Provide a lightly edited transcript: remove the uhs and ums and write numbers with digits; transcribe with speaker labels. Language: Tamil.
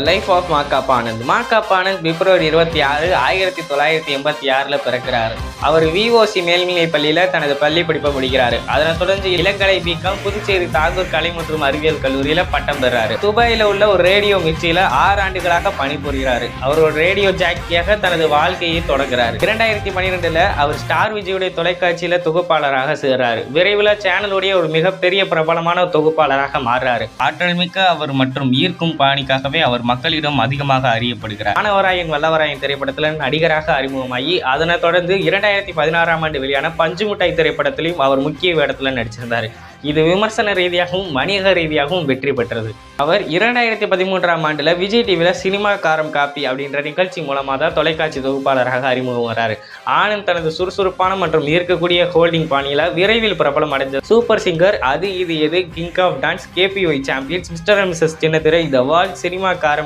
Speaker 1: Life of Makapa Anand. Makapa Anand February 26, 1986 பிறக்கிறார். அவர் விஓசி மேல்நிலைப் பள்ளியில தனது பள்ளி படிப்பை முடிக்கிறாரு. அதனைத் தொடர்ந்து இளங்கலை பிகாம் புதுச்சேரி தாகூர் கலை மற்றும் அறிவியல் கல்லூரியில பட்டம் பெறாரு. துபாயில உள்ள ஒரு ரேடியோ மிர்ச்சியில 6 ஆண்டுகளாக பணிபுரிகிறாரு. அவர் ஒரு ரேடியோ ஜாக்கியாக தனது வாழ்க்கையை தொடங்குறாரு. 2012 அவர் ஸ்டார் விஜயுடைய தொலைக்காட்சியில தொகுப்பாளராக சேர்றாரு. விரைவில் சேனலுடைய ஒரு மிகப்பெரிய பிரபலமான தொகுப்பாளராக மாறுறாரு. ஆற்றல் மிக்க அவர் மற்றும் ஈர்க்கும் பாணிக்காகவே அவர் மக்களிடம் அதிகமாக அறியப்படுகிறார். வானவராயன் வல்லவராயன் திரைப்படத்தில் நடிகராக அறிமுகமாகி அதனைத் தொடர்ந்து 2016 ஆண்டு வெளியான பஞ்சு முட்டாய் திரைப்படத்திலும் அவர் முக்கிய வேடத்தில் நடிச்சிருந்தார். இது விமர்சன ரீதியாகவும் வணிக ரீதியாகவும் வெற்றி பெற்றது. அவர் 2013 ஆண்டுல விஜய் டிவில சினிமா காரம் காப்பி அப்படின்ற நிகழ்ச்சி மூலமாக தான் தொலைக்காட்சி தொகுப்பாளராக அறிமுகம் வராரு. ஆனந்த் தனது சுறுசுறுப்பான மற்றும் ஈர்க்கக்கூடிய ஹோல்டிங் பாணியில விரைவில் பிரபலம் அடைந்த சூப்பர் சிங்கர், அது இது எது, king of dance, KPY champions, mister and missus சின்னத்திரை, த வால், சினிமா காரம்